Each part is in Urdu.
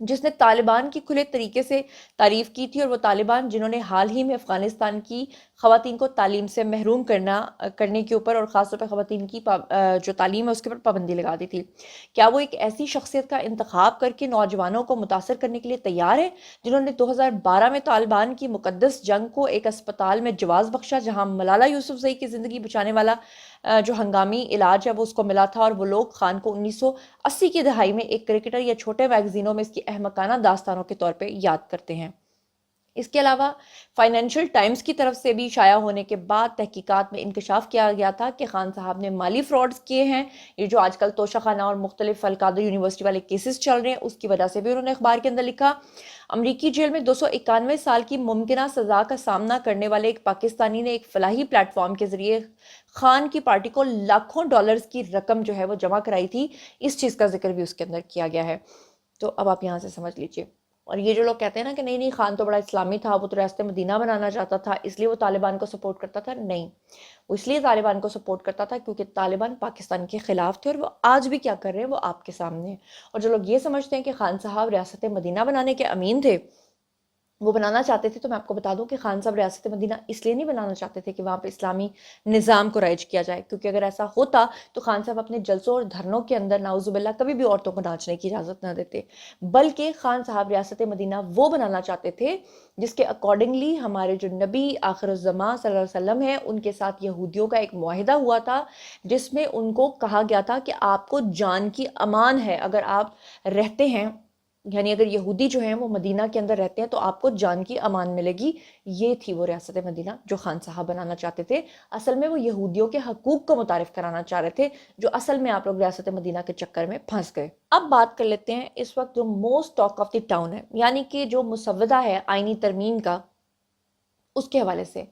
جس نے طالبان کی کھلے طریقے سے تعریف کی تھی، اور وہ طالبان جنہوں نے حال ہی میں افغانستان کی خواتین کو تعلیم سے محروم کرنے کے اوپر، اور خاص طور پہ خواتین کی جو تعلیم ہے اس کے اوپر پابندی لگا دی تھی. کیا وہ ایک ایسی شخصیت کا انتخاب کر کے نوجوانوں کو متاثر کرنے کے لیے تیار ہے جنہوں نے 2012 میں طالبان کی مقدس جنگ کو ایک اسپتال میں جواز بخشا، جہاں ملالہ یوسفزئی کی زندگی بچانے والا جو ہنگامی علاج ہے وہ اس کو ملا تھا، اور وہ لوگ خان کو 1980 کی دہائی میں ایک کرکٹر یا چھوٹے میگزینوں میں اس کی احمقانہ داستانوں کے طور پہ یاد کرتے ہیں. اس کے علاوہ فائنینشل ٹائمز کی طرف سے بھی شائع ہونے کے بعد تحقیقات میں انکشاف کیا گیا تھا کہ خان صاحب نے مالی فراڈز کیے ہیں. یہ جو آج کل توشہ خانہ اور مختلف القادر یونیورسٹی والے کیسز چل رہے ہیں، اس کی وجہ سے بھی انہوں نے اخبار کے اندر لکھا. امریکی جیل میں 291 سال کی ممکنہ سزا کا سامنا کرنے والے ایک پاکستانی نے ایک فلاحی پلیٹ فارم کے ذریعے خان کی پارٹی کو لاکھوں ڈالرز کی رقم جو ہے وہ جمع کرائی تھی. اس چیز کا ذکر بھی اس کے اندر کیا گیا ہے. تو اب آپ یہاں سے سمجھ لیجئے. اور یہ جو لوگ کہتے ہیں نا کہ نہیں خان تو بڑا اسلامی تھا، وہ تو ریاست مدینہ بنانا چاہتا تھا اس لیے وہ طالبان کو سپورٹ کرتا تھا، نہیں، وہ اس لیے طالبان کو سپورٹ کرتا تھا کیونکہ طالبان پاکستان کے خلاف تھے، اور وہ آج بھی کیا کر رہے ہیں وہ آپ کے سامنے ہیں. اور جو لوگ یہ سمجھتے ہیں کہ خان صاحب ریاست مدینہ بنانے کے امین تھے، وہ بنانا چاہتے تھے، تو میں آپ کو بتا دوں کہ خان صاحب ریاست مدینہ اس لیے نہیں بنانا چاہتے تھے کہ وہاں پہ اسلامی نظام کو رائج کیا جائے، کیونکہ اگر ایسا ہوتا تو خان صاحب اپنے جلسوں اور دھرنوں کے اندر نعوذ باللہ کبھی بھی عورتوں کو ناچنے کی اجازت نہ دیتے. بلکہ خان صاحب ریاست مدینہ وہ بنانا چاہتے تھے جس کے اکارڈنگلی ہمارے جو نبی آخر الزماں صلی اللہ علیہ وسلم ہیں ان کے ساتھ یہودیوں کا ایک معاہدہ ہوا تھا، جس میں ان کو کہا گیا تھا کہ آپ کو جان کی امان ہے اگر آپ رہتے ہیں، یعنی اگر یہودی جو ہیں وہ مدینہ کے اندر رہتے ہیں تو آپ کو جان کی امان ملے گی. یہ تھی وہ ریاست مدینہ جو خان صاحب بنانا چاہتے تھے. اصل میں وہ یہودیوں کے حقوق کو متعارف کرانا چاہ رہے تھے، جو اصل میں آپ لوگ ریاست مدینہ کے چکر میں پھنس گئے. اب بات کر لیتے ہیں اس وقت جو most talk of the town ہے، یعنی کہ جو مسودہ ہے آئینی ترمیم کا، اس کے حوالے سے.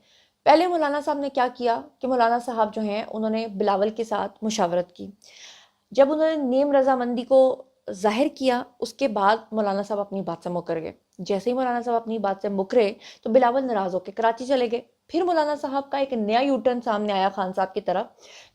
پہلے مولانا صاحب نے کیا کیا کہ مولانا صاحب جو ہیں انہوں نے بلاول کے ساتھ مشاورت کی. جب انہوں نے نیم رضامندی کو ظاہر کیا، اس کے بعد مولانا صاحب اپنی بات سے مکر گئے. جیسے ہی مولانا صاحب اپنی بات سے مکرے تو بلاول ناراض ہو کے کراچی چلے گئے. پھر مولانا صاحب کا ایک نیا یو ٹرن سامنے آیا خان صاحب کی طرف.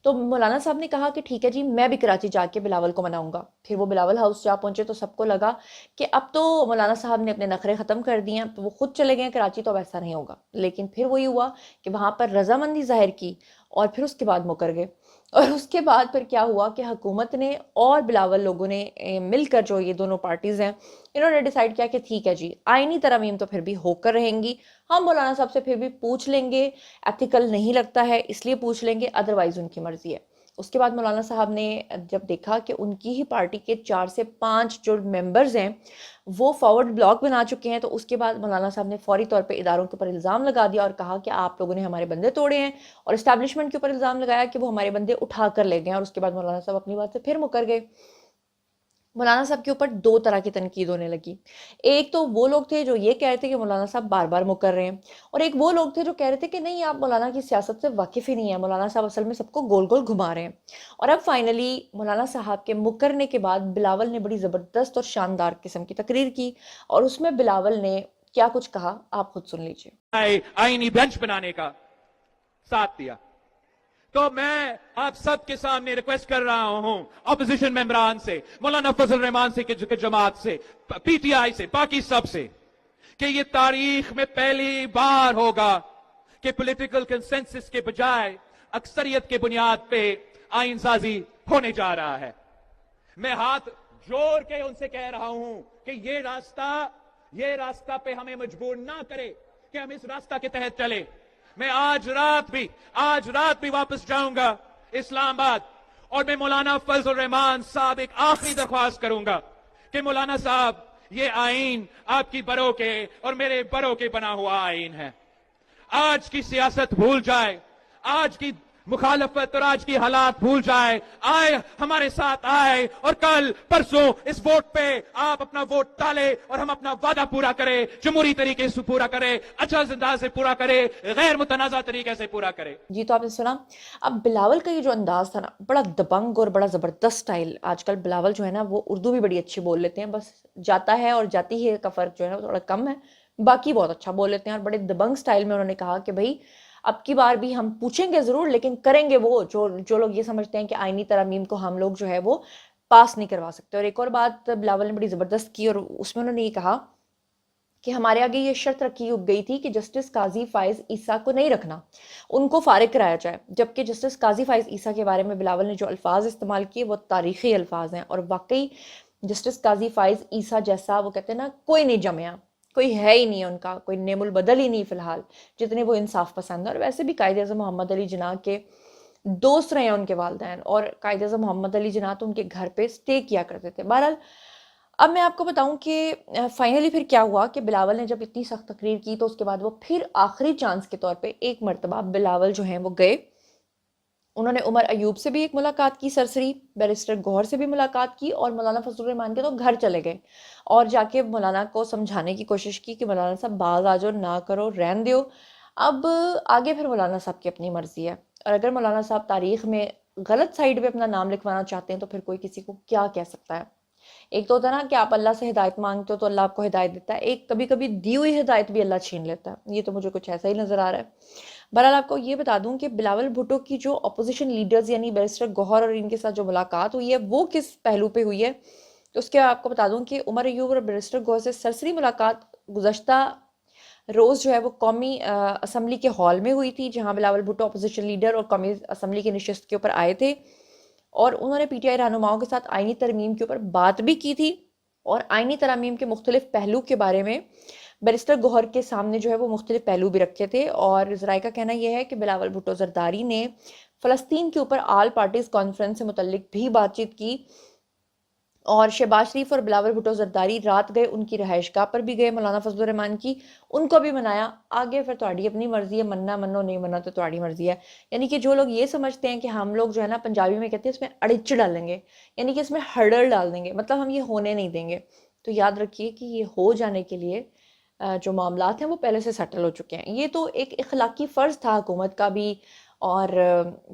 تو مولانا صاحب نے کہا کہ ٹھیک ہے جی، میں بھی کراچی جا کے بلاول کو مناؤں گا. پھر وہ بلاول ہاؤس جا پہنچے تو سب کو لگا کہ اب تو مولانا صاحب نے اپنے نخرے ختم کر دیے ہیں، تو وہ خود چلے گئے کراچی، تو ویسا نہیں ہوگا. لیکن پھر وہی ہوا کہ وہاں پر رضامندی ظاہر کی اور پھر اس کے بعد مکر گئے. اور اس کے بعد پھر کیا ہوا کہ حکومت نے اور بلاول لوگوں نے مل کر، جو یہ دونوں پارٹیز ہیں، انہوں نے ڈیسائیڈ کیا کہ ٹھیک ہے جی، آئینی ترامیم تو پھر بھی ہو کر رہیں گی، ہم مولانا صاحب سے پھر بھی پوچھ لیں گے، ایتھیکل نہیں لگتا ہے اس لیے پوچھ لیں گے، ادروائز ان کی مرضی ہے. اس کے بعد مولانا صاحب نے جب دیکھا کہ ان کی ہی پارٹی کے 4 سے 5 جو ممبرز ہیں وہ فارورڈ بلاک بنا چکے ہیں، تو اس کے بعد مولانا صاحب نے فوری طور پہ اداروں کے اوپر الزام لگا دیا اور کہا کہ آپ لوگوں نے ہمارے بندے توڑے ہیں، اور اسٹیبلشمنٹ کے اوپر الزام لگایا کہ وہ ہمارے بندے اٹھا کر لے گئے. اور اس کے بعد مولانا صاحب اپنی بات سے پھر مکر گئے. مولانا صاحب کے اوپر 2 طرح کی تنقید ہونے لگی. ایک تو وہ لوگ تھے جو یہ کہہ رہے تھے کہ مولانا صاحب بار بار مکر رہے ہیں، اور ایک وہ لوگ تھے جو کہہ رہے تھے کہ نہیں، آپ مولانا کی سیاست سے واقف ہی نہیں ہیں، مولانا صاحب اصل میں سب کو گول گول گھما رہے ہیں. اور اب فائنلی مولانا صاحب کے مکرنے کے بعد بلاول نے بڑی زبردست اور شاندار قسم کی تقریر کی، اور اس میں بلاول نے کیا کچھ کہا آپ خود سن لیجئے. آئینی بینچ بنانے کا ساتھ دیا. تو میں آپ سب کے سامنے ریکویسٹ کر رہا ہوں، اپوزیشن ممبران سے، مولانا فضل الرحمان سے کی جماعت سے، پی ٹی آئی سے، باقی سب سے، کہ یہ تاریخ میں پہلی بار ہوگا کہ پولیٹیکل کنسنسس کے بجائے اکثریت کے بنیاد پہ آئین سازی ہونے جا رہا ہے. میں ہاتھ جوڑ کے ان سے کہہ رہا ہوں کہ یہ راستہ پہ ہمیں مجبور نہ کرے کہ ہم اس راستہ کے تحت چلے. میں آج رات بھی واپس جاؤں گا اسلام آباد، اور میں مولانا فضل الرحمان صاحب ایک آخری درخواست کروں گا کہ مولانا صاحب، یہ آئین آپ کی بروں کے اور میرے بروں کے بنا ہوا آئین ہے. آج کی سیاست بھول جائے، آج کی مخالفت اور آج کی حالات بھول جائے، ہمارے ساتھ آئے، اور کل پرسوں اس ووٹ پہ آپ اپنا ووٹ ڈالے اور ہم اپنا وعدہ پورا کرے، جمہوری طریقے سے پورا کرے، اچھا انداز سے پورا کرے، غیر متنازع طریقے سے پورا کرے. جی، تو آپ نے سنا. اب بلاول کا یہ جو انداز تھا نا، بڑا دبنگ اور بڑا زبردست سٹائل. آج کل بلاول جو ہے نا وہ اردو بھی بڑی اچھی بول لیتے ہیں، بس جاتا ہے اور جاتی ہے کا فرق جو ہے نا وہ تھوڑا کم ہے، باقی بہت اچھا بول لیتے ہیں. اور بڑے دبنگ سٹائل میں انہوں نے کہا کہ بھائی اب کی بار بھی ہم پوچھیں گے ضرور، لیکن کریں گے وہ جو لوگ یہ سمجھتے ہیں کہ آئینی ترامیم کو ہم لوگ جو ہے وہ پاس نہیں کروا سکتے. اور ایک اور بات بلاول نے بڑی زبردست کی، اور اس میں انہوں نے یہ کہا کہ ہمارے آگے یہ شرط رکھی گئی تھی کہ جسٹس قاضی فائز عیسیٰ کو نہیں رکھنا، ان کو فارغ کرایا جائے. جبکہ جسٹس قاضی فائز عیسیٰ کے بارے میں بلاول نے جو الفاظ استعمال کیے وہ تاریخی الفاظ ہیں، اور واقعی جسٹس قاضی فائز عیسیٰ جیسا وہ کہتے ہیں نا کوئی نہیں جمیا، کوئی ہے ہی نہیں ان کا، کوئی نعم البدل ہی نہیں فی الحال، جتنے وہ انصاف پسند ہیں. اور ویسے بھی قائد اعظم محمد علی جناح کے دوست رہے ہیں ان کے والدین، اور قائد اعظم محمد علی جناح تو ان کے گھر پہ سٹے کیا کرتے تھے. بہرحال اب میں آپ کو بتاؤں کہ فائنلی پھر کیا ہوا کہ بلاول نے جب اتنی سخت تقریر کی تو اس کے بعد وہ پھر آخری چانس کے طور پہ ایک مرتبہ بلاول جو ہیں وہ گئے. انہوں نے عمر ایوب سے بھی ایک ملاقات کی سرسری، بیرسٹر گوہر سے بھی ملاقات کی، اور مولانا فضل الرحمان کے تو گھر چلے گئے اور جا کے مولانا کو سمجھانے کی کوشش کی کہ مولانا صاحب باز آ جاؤ، نہ کرو، رہن دیو. اب آگے پھر مولانا صاحب کی اپنی مرضی ہے، اور اگر مولانا صاحب تاریخ میں غلط سائیڈ پہ اپنا نام لکھوانا چاہتے ہیں تو پھر کوئی کسی کو کیا کہہ سکتا ہے. ایک تو ہوتا ہے نا کہ آپ اللہ سے ہدایت مانگتے ہو تو اللہ آپ کو ہدایت دیتا ہے، ایک کبھی کبھی دی ہوئی ہدایت بھی اللہ چھین لیتا ہے. یہ تو مجھے کچھ ایسا ہی نظر آ رہا ہے. بہرحال آپ کو یہ بتا دوں کہ بلاول بھٹو کی جو اپوزیشن لیڈرز یعنی بیرسٹر گوہر اور ان کے ساتھ جو ملاقات ہوئی ہے وہ کس پہلو پہ ہوئی ہے، تو اس کے آپ کو بتا دوں کہ عمر ایوب اور بیرسٹر گوہر سے سرسری ملاقات گزشتہ روز جو ہے وہ قومی اسمبلی کے ہال میں ہوئی تھی، جہاں بلاول بھٹو اپوزیشن لیڈر اور قومی اسمبلی کی نشست کے اوپر آئے تھے، اور انہوں نے پی ٹی آئی رہنماؤں کے ساتھ آئینی ترمیم کے اوپر بات بھی کی تھی، اور آئینی ترامیم کے مختلف پہلو کے بارے میں بیرسٹر گوہر کے سامنے جو ہے وہ مختلف پہلو بھی رکھے تھے. اور ذرائع کا کہنا یہ ہے کہ بلاول بھٹو زرداری نے فلسطین کے اوپر آل پارٹیز کانفرنس سے متعلق بھی بات چیت کی، اور شہباز شریف اور بلاول بھٹو زرداری رات گئے ان کی رہائش گاہ پر بھی گئے مولانا فضل الرحمان کی، ان کو بھی منایا. آگے پھر تہاڑی اپنی مرضی ہے، مننا منو، نہیں مننا تو تہاڑی مرضی ہے. یعنی کہ جو لوگ یہ سمجھتے ہیں کہ ہم لوگ جو ہے نا پنجابی میں کہتے ہیں اس میں اڑچ ڈالیں گے، یعنی کہ اس میں ہرڈل ڈال دیں گے، مطلب ہم یہ ہونے نہیں دیں گے، تو یاد رکھیے کہ یہ ہو جانے کے لیے جو معاملات ہیں وہ پہلے سے سیٹل ہو چکے ہیں. یہ تو ایک اخلاقی فرض تھا حکومت کا بھی اور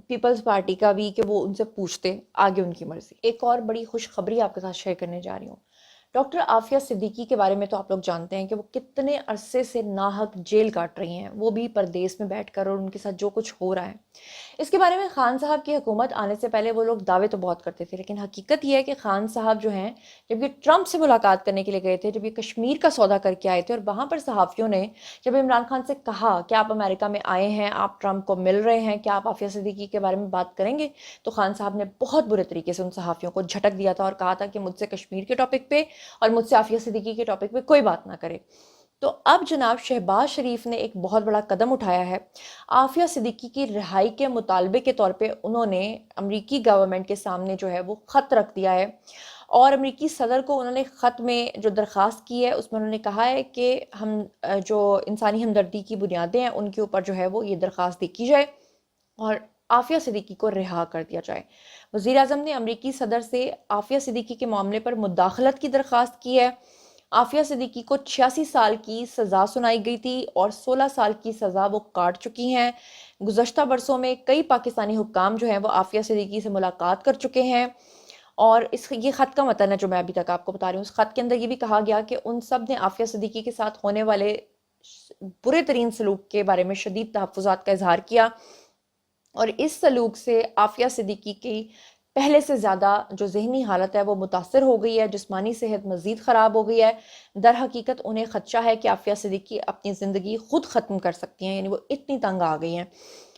پیپلز پارٹی کا بھی کہ وہ ان سے پوچھتے، آگے ان کی مرضی. ایک اور بڑی خوشخبری آپ کے ساتھ شیئر کرنے جا رہی ہوں. ڈاکٹر عافیہ صدیقی کے بارے میں تو آپ لوگ جانتے ہیں کہ وہ کتنے عرصے سے ناحق جیل کاٹ رہی ہیں، وہ بھی پردیس میں بیٹھ کر، اور ان کے ساتھ جو کچھ ہو رہا ہے. اس کے بارے میں خان صاحب کی حکومت آنے سے پہلے وہ لوگ دعوے تو بہت کرتے تھے، لیکن حقیقت یہ ہے کہ خان صاحب جو ہیں جب یہ ٹرمپ سے ملاقات کرنے کے لیے گئے تھے، جب یہ کشمیر کا سودا کر کے آئے تھے، اور وہاں پر صحافیوں نے جب عمران خان سے کہا کہ آپ امریکہ میں آئے ہیں، آپ ٹرمپ کو مل رہے ہیں، کیا آپ عافیہ صدیقی کے بارے میں بات کریں گے، تو خان صاحب نے بہت برے طریقے سے ان صحافیوں کو جھٹک دیا تھا اور کہا تھا کہ مجھ سے کشمیر کے ٹاپک پہ اور مجھ سے عافیہ صدیقی کے ٹاپک پہ کوئی بات نہ کرے. تو اب جناب شہباز شریف نے ایک بہت بڑا قدم اٹھایا ہے. عافیہ صدیقی کی رہائی کے مطالبے کے طور پہ انہوں نے امریکی گورنمنٹ کے سامنے جو ہے وہ خط رکھ دیا ہے، اور امریکی صدر کو انہوں نے خط میں جو درخواست کی ہے اس میں انہوں نے کہا ہے کہ ہم جو انسانی ہمدردی کی بنیادیں ہیں ان کے اوپر جو ہے وہ یہ درخواست دی کی جائے اور عافیہ صدیقی کو رہا کر دیا جائے. وزیر اعظم نے امریکی صدر سے عافیہ صدیقی کے معاملے پر مداخلت کی درخواست کی ہے. عافیہ صدیقی کو 86 سال کی سزا سنائی گئی تھی اور 16 سال کی سزا وہ کاٹ چکی ہیں. گزشتہ برسوں میں کئی پاکستانی حکام جو ہیں وہ عافیہ صدیقی سے ملاقات کر چکے ہیں، اور یہ خط کا متن ہے جو میں ابھی تک آپ کو بتا رہی ہوں. اس خط کے اندر یہ بھی کہا گیا کہ ان سب نے عافیہ صدیقی کے ساتھ ہونے والے برے ترین سلوک کے بارے میں شدید تحفظات کا اظہار کیا، اور اس سلوک سے عافیہ صدیقی کی پہلے سے زیادہ جو ذہنی حالت ہے وہ متاثر ہو گئی ہے، جسمانی صحت مزید خراب ہو گئی ہے. در حقیقت انہیں خدشہ ہے کہ عافیہ صدیقی اپنی زندگی خود ختم کر سکتی ہیں، یعنی وہ اتنی تنگ آ گئی ہیں.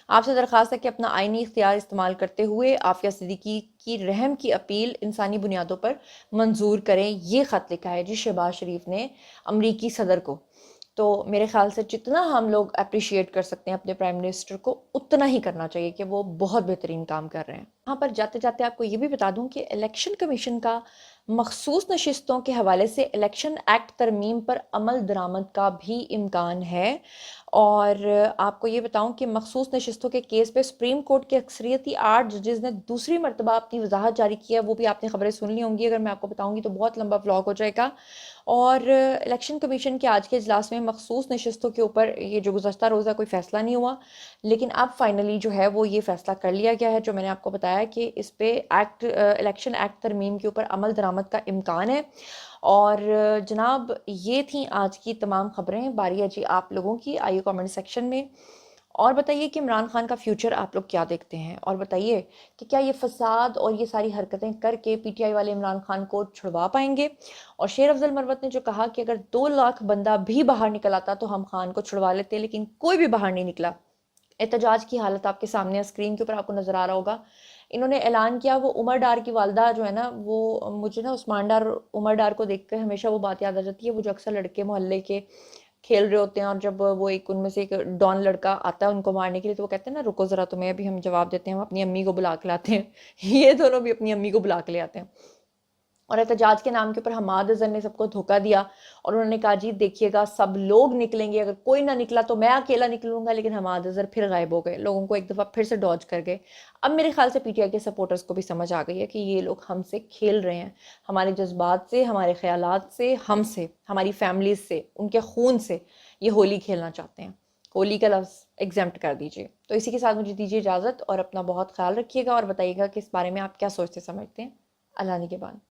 آپ سے درخواست ہے کہ اپنا آئینی اختیار استعمال کرتے ہوئے عافیہ صدیقی کی رحم کی اپیل انسانی بنیادوں پر منظور کریں. یہ خط لکھا ہے جی شہباز شریف نے امریکی صدر کو. تو میرے خیال سے جتنا ہم لوگ اپریشیٹ کر سکتے ہیں اپنے پرائم منسٹر کو اتنا ہی کرنا چاہیے کہ وہ بہت بہترین کام کر رہے ہیں. وہاں پر جاتے جاتے آپ کو یہ بھی بتا دوں کہ الیکشن کمیشن کا مخصوص نشستوں کے حوالے سے الیکشن ایکٹ ترمیم پر عمل درآمد کا بھی امکان ہے. اور آپ کو یہ بتاؤں کہ مخصوص نشستوں کے کیس پہ سپریم کورٹ کے اکثریتی 8 ججز نے دوسری مرتبہ اپنی وضاحت جاری کی ہے. وہ بھی آپ نے خبریں سن لی ہوں گی، اگر میں آپ کو بتاؤں گی تو بہت لمبا ولاگ ہو جائے گا. اور الیکشن کمیشن کے آج کے اجلاس میں مخصوص نشستوں کے اوپر یہ جو گزشتہ روزہ کوئی فیصلہ نہیں ہوا، لیکن اب فائنلی جو ہے وہ یہ فیصلہ کر لیا گیا ہے جو میں نے آپ کو بتایا کہ اس پہ الیکشن ایکٹ ترمیم کے اوپر عمل درآمد کا امکان ہے. اور جناب یہ تھیں آج کی تمام خبریں. باری ہے جی آپ لوگوں کی، آئیے کامنٹ سیکشن میں اور بتائیے کہ عمران خان کا فیوچر آپ لوگ کیا دیکھتے ہیں، اور بتائیے کہ کیا یہ فساد اور یہ ساری حرکتیں کر کے پی ٹی آئی والے عمران خان کو چھڑوا پائیں گے؟ اور شیر افضل مروت نے جو کہا کہ اگر 2 لاکھ بندہ بھی باہر نکل آتا تو ہم خان کو چھڑوا لیتے، لیکن کوئی بھی باہر نہیں نکلا۔ احتجاج کی حالت آپ کے سامنے اسکرین کے اوپر آپ کو نظر آ رہا ہوگا۔ انہوں نے اعلان کیا، وہ عمر ڈار کی والدہ جو ہے نا، وہ مجھے نا عثمان ڈار، عمر ڈار کو دیکھ کر ہمیشہ وہ بات یاد آ جاتی ہے، وہ جو اکثر لڑکے محلے کے کھیل رہے ہوتے ہیں اور جب وہ ایک ان میں سے ایک ڈان لڑکا آتا ہے ان کو مارنے کے لیے تو وہ کہتے ہیں نا رکو ذرا تمہیں ابھی ہم جواب دیتے ہیں، ہم اپنی امی کو بلا کے لاتے ہیں یہ دونوں بھی اپنی امی کو بلا کے لے آتے ہیں۔ اور احتجاج کے نام کے اوپر حماد اظہر نے سب کو دھوکہ دیا اور انہوں نے کہا جی دیکھیے گا سب لوگ نکلیں گے، اگر کوئی نہ نکلا تو میں اکیلا نکلوں گا، لیکن حماد اظہر پھر غائب ہو گئے، لوگوں کو ایک دفعہ پھر سے ڈاج کر گئے۔ اب میرے خیال سے پی ٹی آئی کے سپورٹرز کو بھی سمجھ آ گئی ہے کہ یہ لوگ ہم سے کھیل رہے ہیں، ہمارے جذبات سے، ہمارے خیالات سے، ہم سے، ہماری فیملیز سے، ان کے خون سے یہ ہولی کھیلنا چاہتے ہیں۔ ہولی کا لفظ ایگزمپٹ کر دیجئے۔ تو اسی کے ساتھ مجھے دیجیے اجازت اور اپنا بہت خیال رکھیے گا اور بتائیے گا کہ اس بارے میں آپ کیا سوچتے سمجھتے ہیں۔ اللہ نے کے بعد